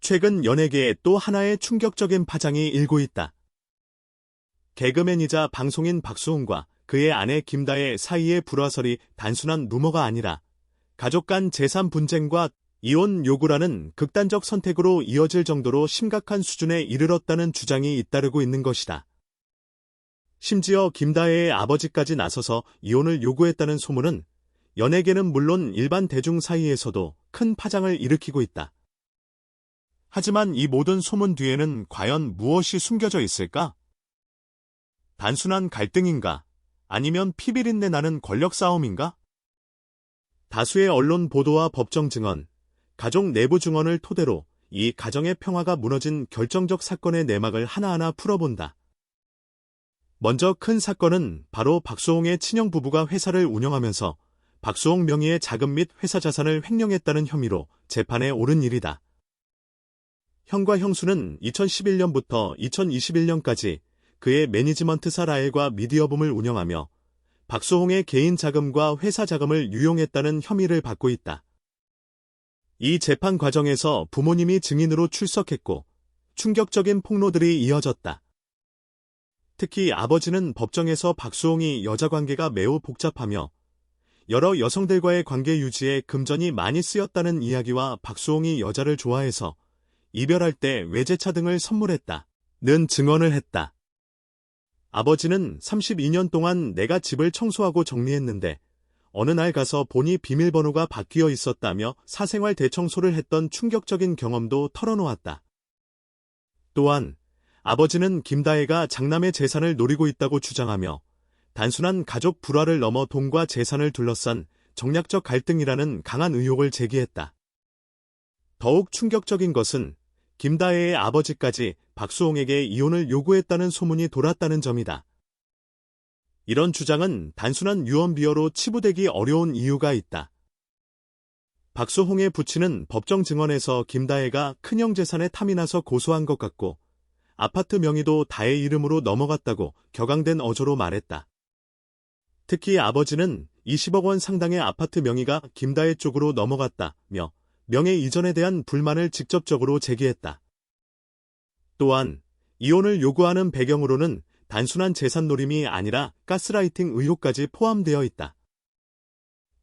최근 연예계에 또 하나의 충격적인 파장이 일고 있다. 개그맨이자 방송인 박수홍과 그의 아내 김다혜 사이의 불화설이 단순한 루머가 아니라 가족 간 재산 분쟁과 이혼 요구라는 극단적 선택으로 이어질 정도로 심각한 수준에 이르렀다는 주장이 잇따르고 있는 것이다. 심지어 김다혜의 아버지까지 나서서 이혼을 요구했다는 소문은 연예계는 물론 일반 대중 사이에서도 큰 파장을 일으키고 있다. 하지만 이 모든 소문 뒤에는 과연 무엇이 숨겨져 있을까? 단순한 갈등인가? 아니면 피비린내 나는 권력 싸움인가? 다수의 언론 보도와 법정 증언, 가족 내부 증언을 토대로 이 가정의 평화가 무너진 결정적 사건의 내막을 하나하나 풀어본다. 먼저 큰 사건은 바로 박수홍의 친형 부부가 회사를 운영하면서 박수홍 명의의 자금 및 회사 자산을 횡령했다는 혐의로 재판에 오른 일이다. 형과 형수는 2011년부터 2021년까지 그의 매니지먼트사 라엘과 미디어붐을 운영하며 박수홍의 개인 자금과 회사 자금을 유용했다는 혐의를 받고 있다. 이 재판 과정에서 부모님이 증인으로 출석했고 충격적인 폭로들이 이어졌다. 특히 아버지는 법정에서 박수홍이 여자관계가 매우 복잡하며 여러 여성들과의 관계 유지에 금전이 많이 쓰였다는 이야기와 박수홍이 여자를 좋아해서 이별할 때 외제차 등을 선물했다는 증언을 했다. 아버지는 32년 동안 내가 집을 청소하고 정리했는데 어느 날 가서 보니 비밀번호가 바뀌어 있었다며 사생활 대청소를 했던 충격적인 경험도 털어놓았다. 또한 아버지는 김다혜가 장남의 재산을 노리고 있다고 주장하며 단순한 가족 불화를 넘어 돈과 재산을 둘러싼 정략적 갈등이라는 강한 의혹을 제기했다. 더욱 충격적인 것은 김다혜의 아버지까지 박수홍에게 이혼을 요구했다는 소문이 돌았다는 점이다. 이런 주장은 단순한 유언비어로 치부되기 어려운 이유가 있다. 박수홍의 부친은 법정 증언에서 김다혜가 큰형 재산에 탐이 나서 고소한 것 같고 아파트 명의도 다혜 이름으로 넘어갔다고 격앙된 어조로 말했다. 특히 아버지는 20억 원 상당의 아파트 명의가 김다혜 쪽으로 넘어갔다며 명예 이전에 대한 불만을 직접적으로 제기했다. 또한 이혼을 요구하는 배경으로는 단순한 재산 노림이 아니라 가스라이팅 의혹까지 포함되어 있다.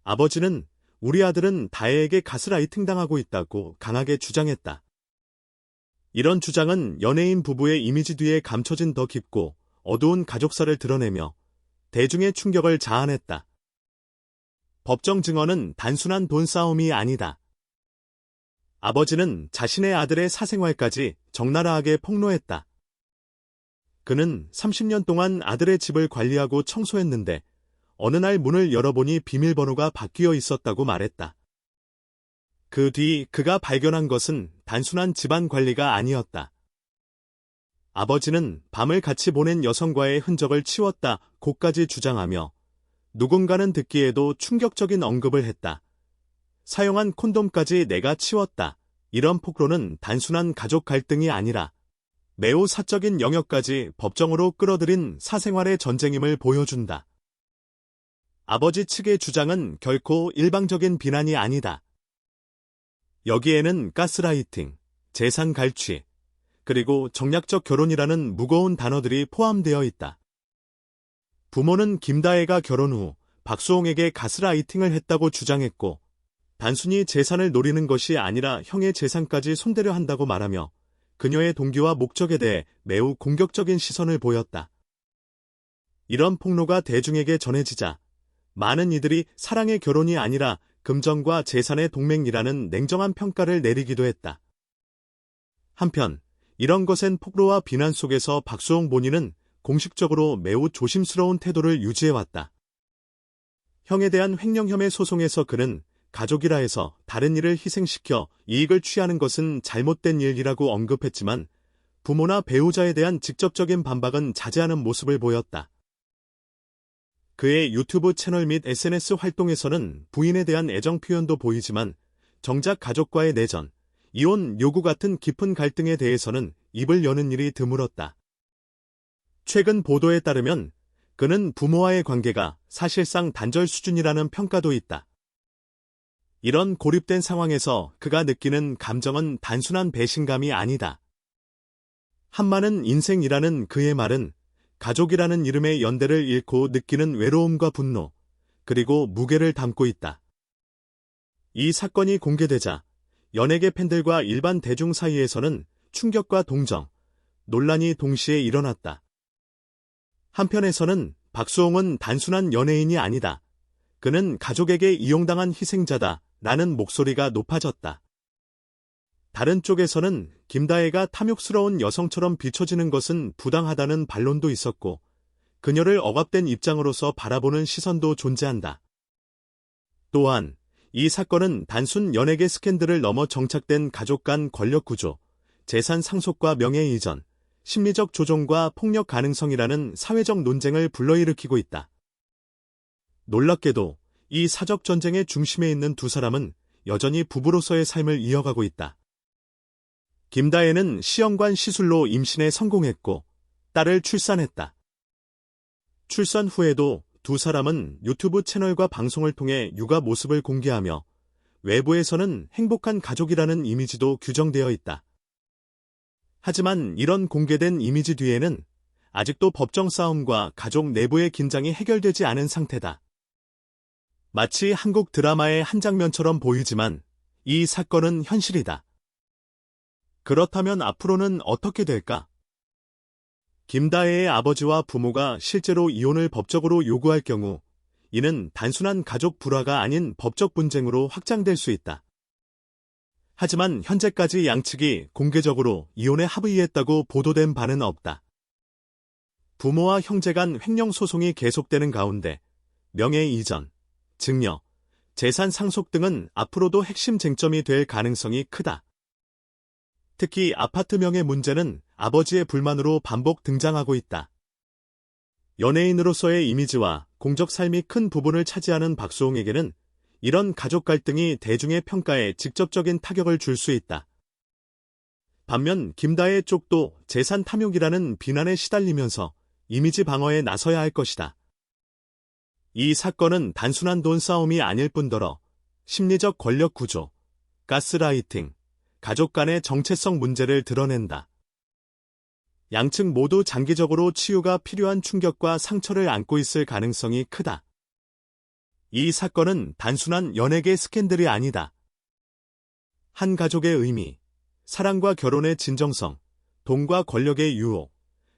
아버지는 우리 아들은 다혜에게 가스라이팅 당하고 있다고 강하게 주장했다. 이런 주장은 연예인 부부의 이미지 뒤에 감춰진 더 깊고 어두운 가족사를 드러내며 대중의 충격을 자아냈다. 법정 증언은 단순한 돈 싸움이 아니다. 아버지는 자신의 아들의 사생활까지 적나라하게 폭로했다. 그는 30년 동안 아들의 집을 관리하고 청소했는데 어느 날 문을 열어보니 비밀번호가 바뀌어 있었다고 말했다. 그 뒤 그가 발견한 것은 단순한 집안 관리가 아니었다. 아버지는 밤을 같이 보낸 여성과의 흔적을 치웠다고까지 주장하며 누군가는 듣기에도 충격적인 언급을 했다. 사용한 콘돔까지 내가 치웠다. 이런 폭로는 단순한 가족 갈등이 아니라 매우 사적인 영역까지 법정으로 끌어들인 사생활의 전쟁임을 보여준다. 아버지 측의 주장은 결코 일방적인 비난이 아니다. 여기에는 가스라이팅, 재산 갈취, 그리고 정략적 결혼이라는 무거운 단어들이 포함되어 있다. 부모는 김다혜가 결혼 후 박수홍에게 가스라이팅을 했다고 주장했고 단순히 재산을 노리는 것이 아니라 형의 재산까지 손대려 한다고 말하며 그녀의 동기와 목적에 대해 매우 공격적인 시선을 보였다. 이런 폭로가 대중에게 전해지자 많은 이들이 사랑의 결혼이 아니라 금전과 재산의 동맹이라는 냉정한 평가를 내리기도 했다. 한편 이런 것엔 폭로와 비난 속에서 박수홍 본인은 공식적으로 매우 조심스러운 태도를 유지해왔다. 형에 대한 횡령 혐의 소송에서 그는 가족이라 해서 다른 일을 희생시켜 이익을 취하는 것은 잘못된 일이라고 언급했지만 부모나 배우자에 대한 직접적인 반박은 자제하는 모습을 보였다. 그의 유튜브 채널 및 SNS 활동에서는 부인에 대한 애정 표현도 보이지만 정작 가족과의 내전, 이혼 요구 같은 깊은 갈등에 대해서는 입을 여는 일이 드물었다. 최근 보도에 따르면 그는 부모와의 관계가 사실상 단절 수준이라는 평가도 있다. 이런 고립된 상황에서 그가 느끼는 감정은 단순한 배신감이 아니다. 한많은 인생이라는 그의 말은 가족이라는 이름의 연대를 잃고 느끼는 외로움과 분노, 그리고 무게를 담고 있다. 이 사건이 공개되자 연예계 팬들과 일반 대중 사이에서는 충격과 동정, 논란이 동시에 일어났다. 한편에서는 박수홍은 단순한 연예인이 아니다. 그는 가족에게 이용당한 희생자다. 라는 목소리가 높아졌다. 다른 쪽에서는 김다혜가 탐욕스러운 여성처럼 비춰지는 것은 부당하다는 반론도 있었고, 그녀를 억압된 입장으로서 바라보는 시선도 존재한다. 또한 이 사건은 단순 연예계 스캔들을 넘어 정착된 가족 간 권력 구조, 재산 상속과 명예 이전, 심리적 조종과 폭력 가능성이라는 사회적 논쟁을 불러일으키고 있다. 놀랍게도 이 사적 전쟁의 중심에 있는 두 사람은 여전히 부부로서의 삶을 이어가고 있다. 김다혜는 시험관 시술로 임신에 성공했고 딸을 출산했다. 출산 후에도 두 사람은 유튜브 채널과 방송을 통해 육아 모습을 공개하며 외부에서는 행복한 가족이라는 이미지도 규정되어 있다. 하지만 이런 공개된 이미지 뒤에는 아직도 법정 싸움과 가족 내부의 긴장이 해결되지 않은 상태다. 마치 한국 드라마의 한 장면처럼 보이지만 이 사건은 현실이다. 그렇다면 앞으로는 어떻게 될까? 김다혜의 아버지와 부모가 실제로 이혼을 법적으로 요구할 경우 이는 단순한 가족 불화가 아닌 법적 분쟁으로 확장될 수 있다. 하지만 현재까지 양측이 공개적으로 이혼에 합의했다고 보도된 바는 없다. 부모와 형제 간 횡령 소송이 계속되는 가운데 명예 이전, 증여, 재산 상속 등은 앞으로도 핵심 쟁점이 될 가능성이 크다. 특히 아파트 명예 문제는 아버지의 불만으로 반복 등장하고 있다. 연예인으로서의 이미지와 공적 삶이 큰 부분을 차지하는 박수홍에게는 이런 가족 갈등이 대중의 평가에 직접적인 타격을 줄 수 있다. 반면 김다혜 쪽도 재산 탐욕이라는 비난에 시달리면서 이미지 방어에 나서야 할 것이다. 이 사건은 단순한 돈 싸움이 아닐 뿐더러 심리적 권력 구조, 가스라이팅, 가족 간의 정체성 문제를 드러낸다. 양측 모두 장기적으로 치유가 필요한 충격과 상처를 안고 있을 가능성이 크다. 이 사건은 단순한 연예계 스캔들이 아니다. 한 가족의 의미, 사랑과 결혼의 진정성, 돈과 권력의 유혹,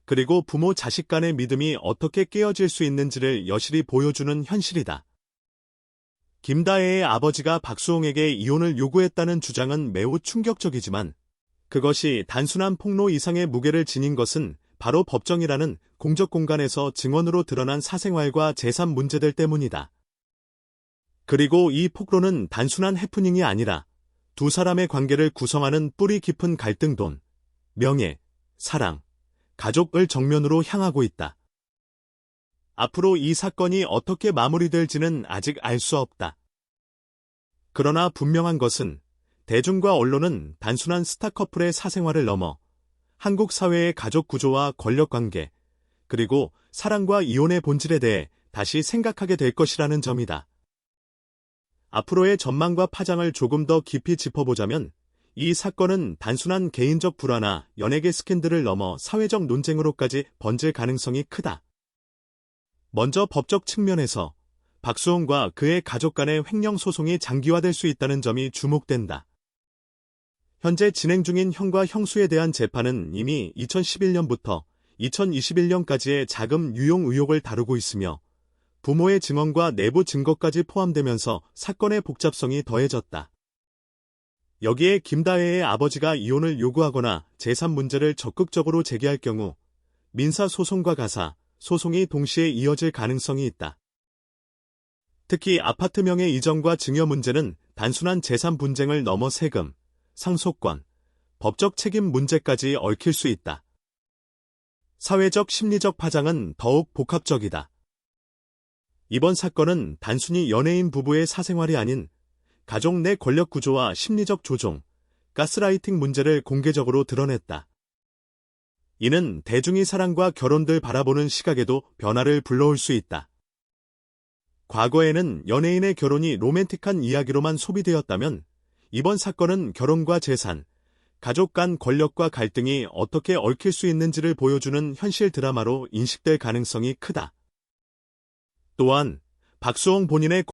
그리고 부모 자식 간의 믿음이 어떻게 깨어질 수 있는지를 여실히 보여주는 현실이다. 김다혜의 아버지가 박수홍에게 이혼을 요구했다는 주장은 매우 충격적이지만 그것이 단순한 폭로 이상의 무게를 지닌 것은 바로 법정이라는 공적 공간에서 증언으로 드러난 사생활과 재산 문제들 때문이다. 그리고 이 폭로는 단순한 해프닝이 아니라 두 사람의 관계를 구성하는 뿌리 깊은 갈등, 돈, 명예, 사랑, 가족을 정면으로 향하고 있다. 앞으로 이 사건이 어떻게 마무리될지는 아직 알 수 없다. 그러나 분명한 것은 대중과 언론은 단순한 스타 커플의 사생활을 넘어 한국 사회의 가족 구조와 권력 관계, 그리고 사랑과 이혼의 본질에 대해 다시 생각하게 될 것이라는 점이다. 앞으로의 전망과 파장을 조금 더 깊이 짚어보자면 이 사건은 단순한 개인적 불화나 연예계 스캔들을 넘어 사회적 논쟁으로까지 번질 가능성이 크다. 먼저 법적 측면에서 박수홍과 그의 가족 간의 횡령 소송이 장기화될 수 있다는 점이 주목된다. 현재 진행 중인 형과 형수에 대한 재판은 이미 2011년부터 2021년까지의 자금 유용 의혹을 다루고 있으며 부모의 증언과 내부 증거까지 포함되면서 사건의 복잡성이 더해졌다. 여기에 김다혜의 아버지가 이혼을 요구하거나 재산 문제를 적극적으로 제기할 경우 민사 소송과 가사 소송이 동시에 이어질 가능성이 있다. 특히 아파트 명예 이전과 증여 문제는 단순한 재산 분쟁을 넘어 세금, 상속권, 법적 책임 문제까지 얽힐 수 있다. 사회적 심리적 파장은 더욱 복합적이다. 이번 사건은 단순히 연예인 부부의 사생활이 아닌 가족 내 권력 구조와 심리적 조종, 가스라이팅 문제를 공개적으로 드러냈다. 이는 대중이 사랑과 결혼들 바라보는 시각에도 변화를 불러올 수 있다. 과거에는 연예인의 결혼이 로맨틱한 이야기로만 소비되었다면 이번 사건은 결혼과 재산, 가족 간 권력과 갈등이 어떻게 얽힐 수 있는지를 보여주는 현실 드라마로 인식될 가능성이 크다. 또한 박수홍 본인의